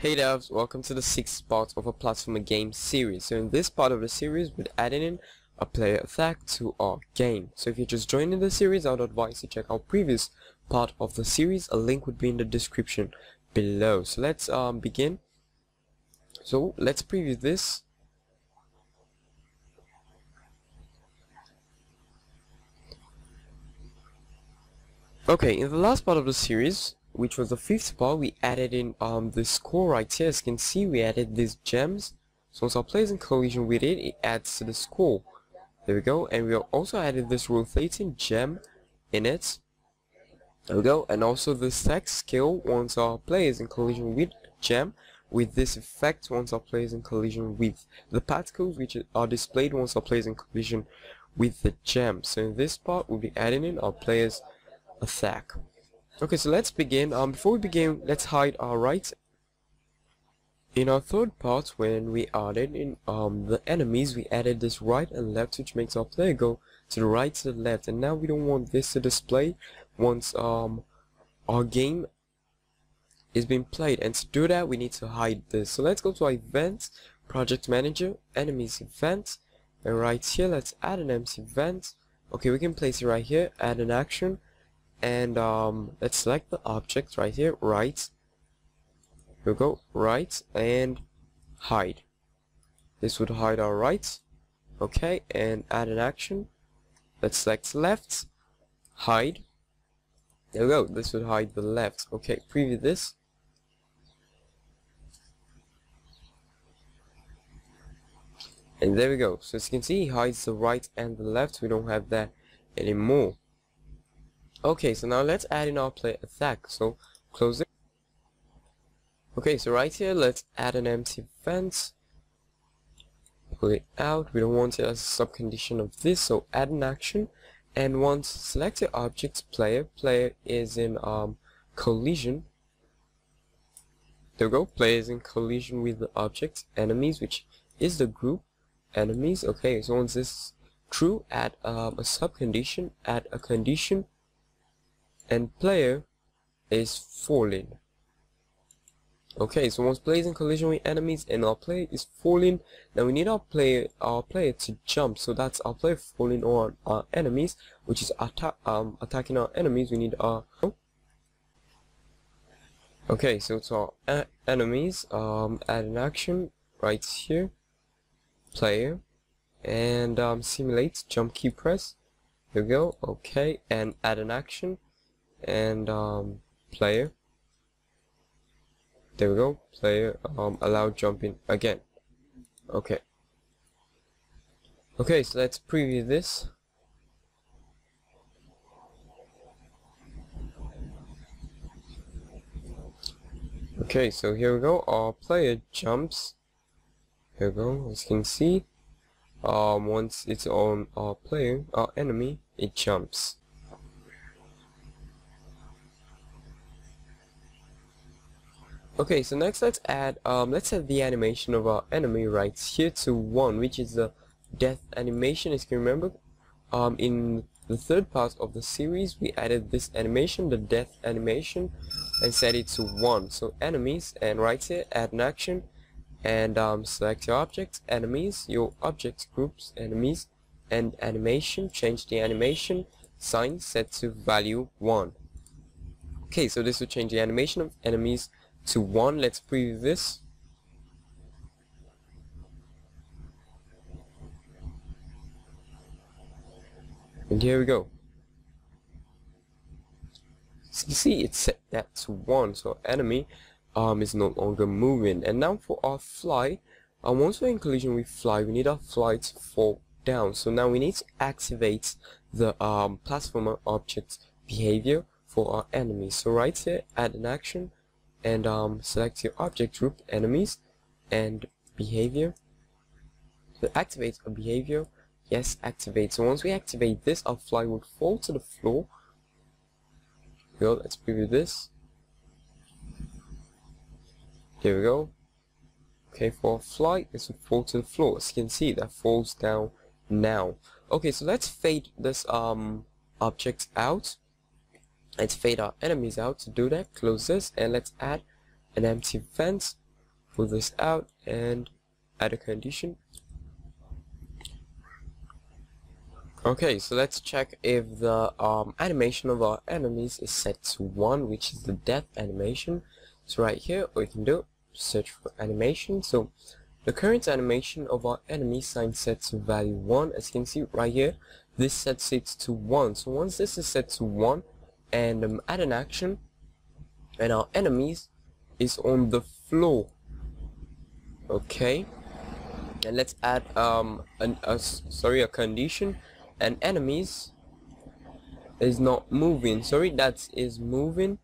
Hey devs, welcome to the 6th part of a platformer game series. So in this part of the series, we're adding in a player attack to our game. So if you're just joining the series, I would advise you check out previous part of the series. A link would be in the description below. So let's begin. So let's preview this. Okay, in the last part of the series, which was the 5th part, we added in the score right here. As you can see, we added these gems. So once our player is in collision with it, it adds to the score. There we go. And we also added this rotating gem in it. There we go. And also the stack skill once our player is in collision with gem, with this effect once our player is in collision with the particles, which are displayed once our player is in collision with the gem. So in this part, we'll be adding in our player's attack. Okay, so let's begin. Before we begin, let's hide our right. In our third part, when we added in the enemies, we added this right and left, which makes our player go to the right to the left. And now we don't want this to display once our game is being played. And to do that, we need to hide this. So let's go to our events, project manager, enemies event, and right here, let's add an empty event. Okay, we can place it right here, add an action. And let's select the object right here, right. Here we go, right, and hide. This would hide our right. Okay, and add an action. Let's select left, hide. There we go, this would hide the left. Okay, preview this. And there we go. So as you can see, it hides the right and the left. We don't have that anymore. Okay, so now let's add in our player attack. So close it. Okay, so right here, let's add an empty event. Pull it out. We don't want it as a subcondition of this, so add an action. And once select your object player is in collision. There we go. Player is in collision with the object enemies, which is the group enemies. Okay, so once this is true, add a subcondition, add a condition. And player is falling. Okay, so once player is in collision with enemies and our player is falling, now we need our player to jump. So that's our player falling on our enemies, which is attacking our enemies. We need our okay, so to our enemies, add an action right here, player, and simulate jump key press. Here we go. Okay, and add an action. And player, there we go, player, allow jumping again. Okay, so let's preview this. Okay, so here we go, our player jumps. Here we go, as you can see, once it's on our player, our enemy, it jumps. Okay, so next let's set the animation of our enemy right here to 1, which is the death animation. As you can remember, in the third part of the series, we added this animation, the death animation, and set it to 1. So enemies, and right here, add an action, and select your object, enemies, your object groups, enemies, and animation, change the animation, sign set to value 1. Okay, so this will change the animation of enemies to 1. Let's preview this. And here we go. So you see it's set that to 1, so enemy is no longer moving. And now for our fly, once we're in collision with fly, we need our fly to fall down. So now we need to activate the platformer object behavior for our enemy. So right here, add an action, and select your object group, enemies, and behavior. So activate a behavior. Yes, activate. So once we activate this, our fly would fall to the floor. Here we go, let's preview this. Here we go. Okay, for fly, this would fall to the floor. As you can see, that falls down now. Okay, so let's fade this object out. Let's fade our enemies out. To do that, close this, and let's add an empty event. pull this out and add a condition. Okay, so let's check if the animation of our enemies is set to 1, which is the death animation. So right here, what we can do, search for animation. So the current animation of our enemy sign set to value 1. As you can see right here, this sets it to 1. So once this is set to 1 and add an action, and our enemies is on the floor. Okay, and let's add a condition, and enemies is not moving. Sorry, that is moving.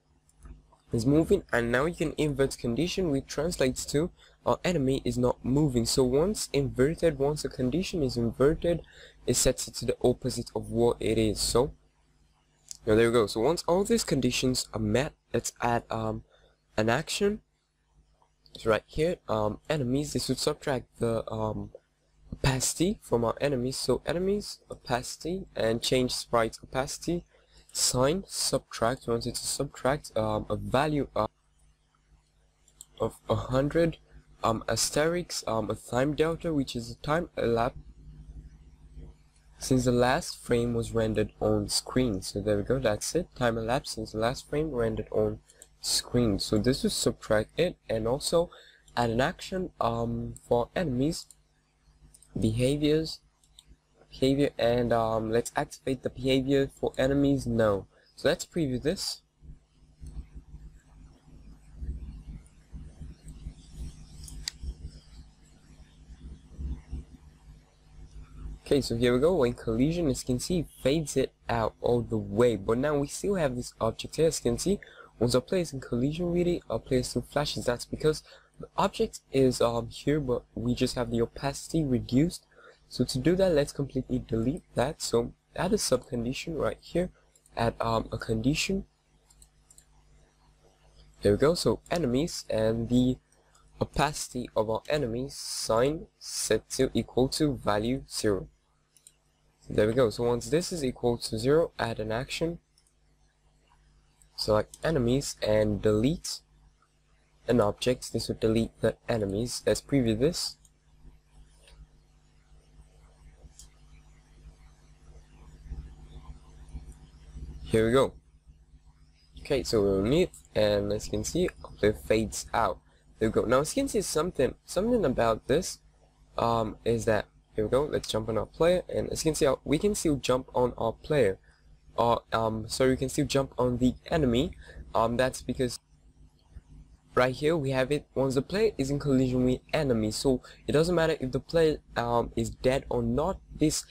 And now you can invert condition, which translates to our enemy is not moving. So once inverted, once a condition is inverted, it sets it to the opposite of what it is. So now there we go. So once all these conditions are met, let's add an action. So right here, enemies, this would subtract the opacity from our enemies. So enemies opacity, and change sprite opacity, sign subtract. We want it to subtract a value of 100, asterisk, a time delta, which is the time elapsed since the last frame was rendered on screen. So there we go, that's it, time elapsed since the last frame rendered on screen. So this will subtract it, and also add an action for enemies, behavior, and let's activate the behavior for enemies now. So let's preview this. Okay, so here we go. When collision, as you can see, fades it out all the way, but now we still have this object here. As you can see, once our player is in collision with it, our player still flashes. That's because the object is here, but we just have the opacity reduced. So to do that, let's completely delete that. So add a sub condition right here, add a condition. There we go. So enemies, and the opacity of our enemies sign set to equal to value 0. So there we go. So once this is equal to 0, add an action, select enemies, and delete an object. This would delete the enemies. Let's preview this. Here we go. Okay, so we're on it, and as you can see, it fades out. There we go. Now as you can see, something about this is that, here we go, let's jump on our player, and as you can see, we can still jump on our player, or so we can still jump on the enemy. That's because right here we have it, once the player is in collision with enemy, so it doesn't matter if the player is dead or not. This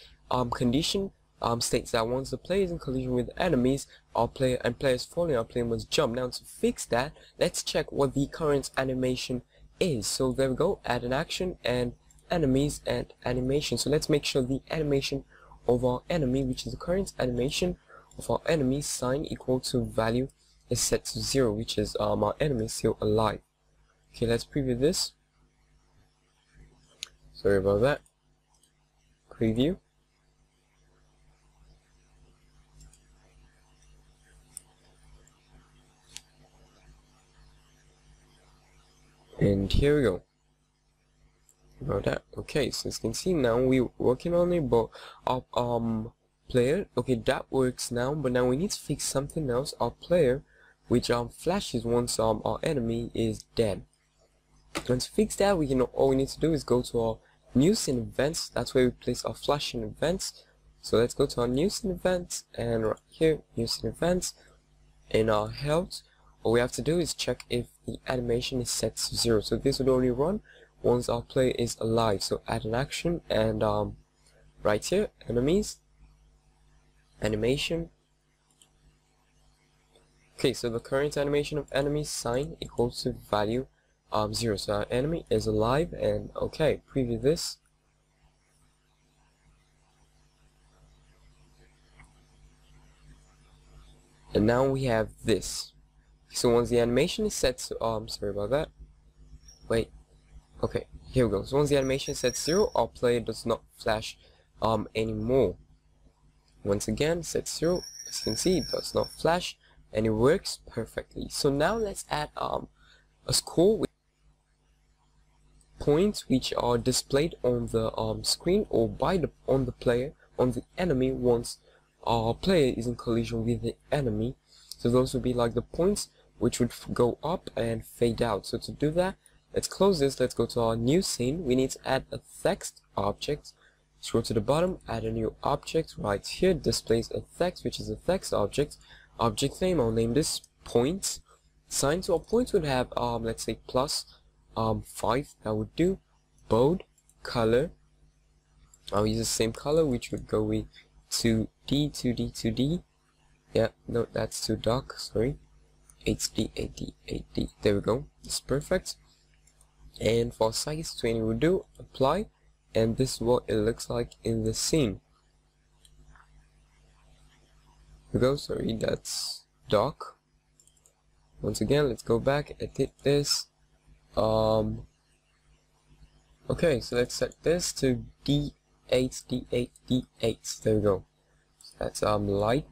condition states that once the player is in collision with enemies, our player is falling, our player must jump. Now to fix that, let's check what the current animation is. So there we go, add an action, and enemies and animation. So let's make sure the animation of our enemy, which is the current animation of our enemy, sign equal to value is set to 0, which is our enemy is still alive. Okay, let's preview this. Sorry about that. Preview. And here we go. About that. Okay, so as you can see now we're working on it, but our player, okay, that works now, but now we need to fix something else. Our player, which flashes once our enemy is dead. And to fix that, all we need to do is go to our new scene events. That's where we place our flashing events. So let's go to our new scene events, and right here, new scene events, in our health, all we have to do is check if the animation is set to 0. So this would only run once our player is alive. So add an action, and right here, enemies, animation. Okay, so the current animation of enemies sign equals to value 0. So our enemy is alive, and okay, preview this. And now we have this. So once the animation is set to sorry about that. Wait. Okay, here we go. So once the animation is set to 0, our player does not flash anymore. Once again, set 0. As you can see, it does not flash, and it works perfectly. So now let's add a score. points which are displayed on the screen or by the on the enemy once our player is in collision with the enemy. So those would be like the points which would go up and fade out. So to do that, let's close this. Let's go to our new scene. We need to add a text object. Scroll to the bottom, add a new object right here. Displays a text, which is a text object. Object name, I'll name this points. Sign, so our points would have let's say plus 5. That would do. Bold color, I'll use the same color, which would go with 2D, 2D, 2D. Yeah, no, that's too dark, sorry. 8D, 8D, 8D. There we go. It's perfect. And for size 20 we'll do apply, and this is what it looks like in the scene. There we go. Sorry, that's dark. Once again, let's go back, edit this. Okay, so let's set this to D8, D8, D8. There we go. That's light.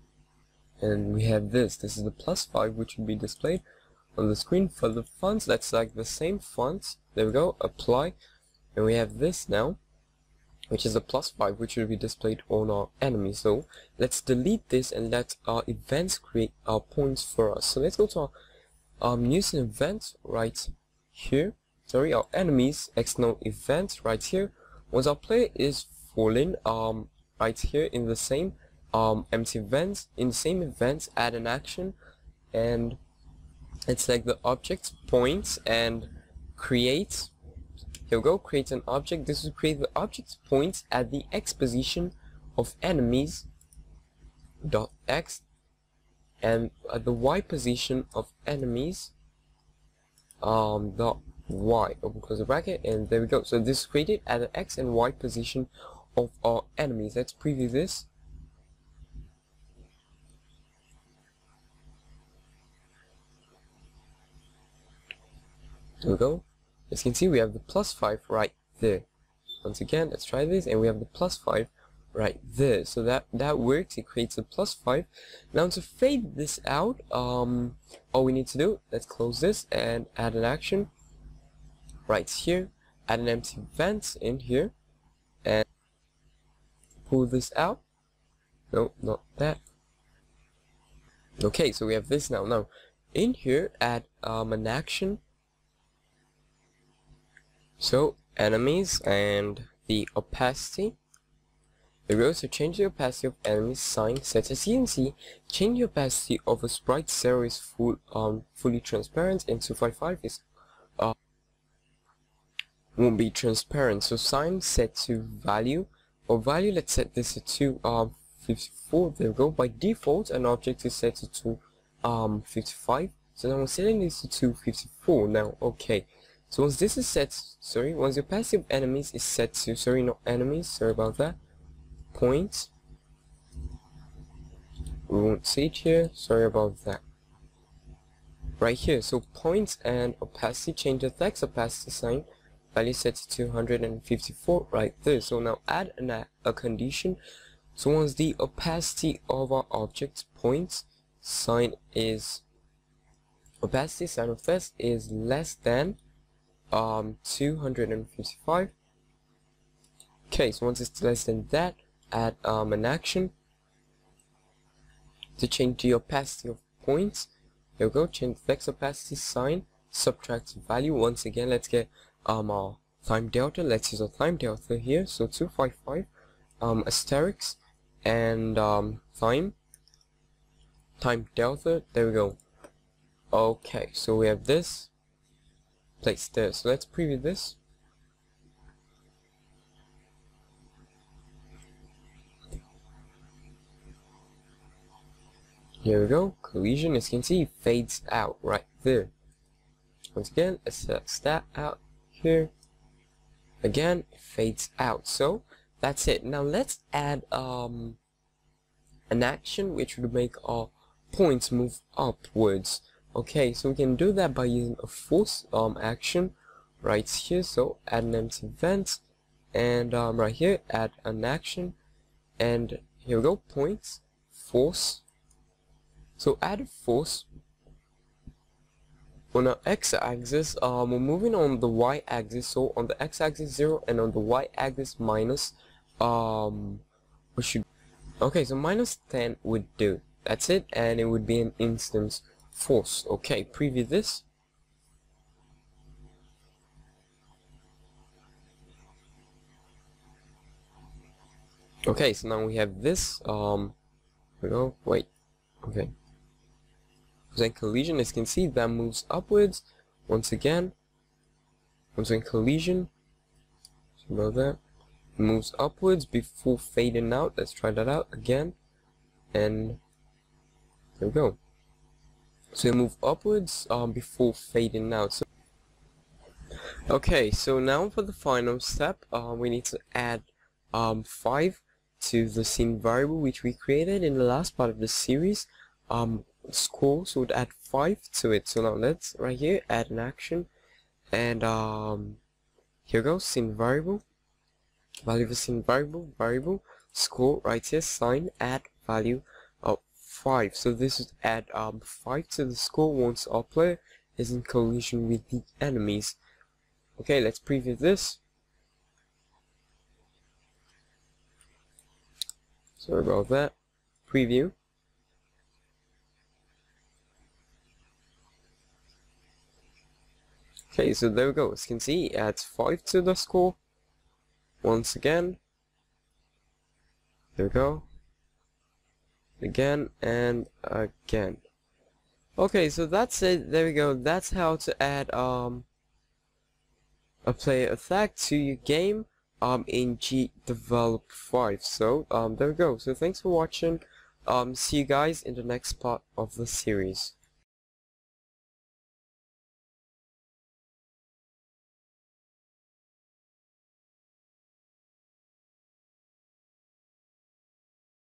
And we have this. This is the +5, which will be displayed on the screen. For the fonts, that's like the same fonts. There we go. Apply. And we have this now, which is the +5, which will be displayed on our enemy. So let's delete this and let our events create our points for us. So let's go to our news and events right here. Sorry, our enemies external event right here. Once our player is falling, right here in the same empty events, in the same events, add an action, and it's like the object points and create. Here we go, create an object. This will create the object points at the X position of enemies dot X, and at the Y position of enemies dot Y. Open close the bracket, and there we go. So this is created at the X and Y position of our enemies. Let's preview this. There we go. As you can see, we have the +5 right there. Once again, let's try this, and we have the +5 right there. So that works. It creates a +5. Now to fade this out, all we need to do, let's close this and add an action right here. Add an empty event in here and pull this out. No, not that. Okay, so we have this now. Now in here, add an action. So enemies and the opacity. There we go. So change the opacity of enemies sign set as CNC. Change the opacity of a sprite 0 is fully transparent, and 255 is won't be transparent. So sign set to value, or value, let's set this to 254. There we go. By default an object is set to 255. So now I'm setting this to 254 now. Okay. So once this is set, once the opacity of enemies is set to, not enemies, sorry about that, points, we won't see it here, sorry about that, right here. So points and opacity, change the text opacity sign, value set to 254 right there. So now add a condition. So once the opacity of our object points sign is, opacity sign of this is less than 255. Okay, so once it's less than that, add an action to change the opacity of points. Here we go, change the text opacity sign, subtract value. Once again, let's get our time delta. Let's use a time delta here. So 255 asterisk and time delta. There we go. Okay, so we have this placed there. So let's preview this. Here we go. Collision, as you can see, fades out right there. Once again, let's set that out here. Again, it fades out. So that's it. Now let's add an action which would make our points move upwards. Okay, so we can do that by using a force action right here. So add an empty event, and right here add an action, and here we go, points, force. So add a force On our x-axis, we're moving on the y-axis, so on the x-axis 0 and on the y-axis minus, we should, okay, so minus 10 would do. That's it, and it would be an instance force. Okay, preview this. Okay, so now we have this, we go, wait, okay. Then collision, as you can see, that moves upwards, once again, once in collision, so about that, it moves upwards before fading out. Let's try that out again, and there we go. So you move upwards, before fading out. So okay, so now for the final step, we need to add 5 to the scene variable which we created in the last part of the series, score, so we'd add 5 to it. So now let's right here add an action, and here goes scene variable, value of the scene variable score, right here sign add value of 5. So this would add 5 to the score once our player is in collision with the enemies. Okay, let's preview this. Sorry about that. Preview. Okay, so there we go. As you can see, it adds 5 to the score. Once again. There we go. Again and again. Okay, so that's it. There we go. That's how to add a player attack to your game in GDevelop 5. So there we go. So thanks for watching. See you guys in the next part of the series.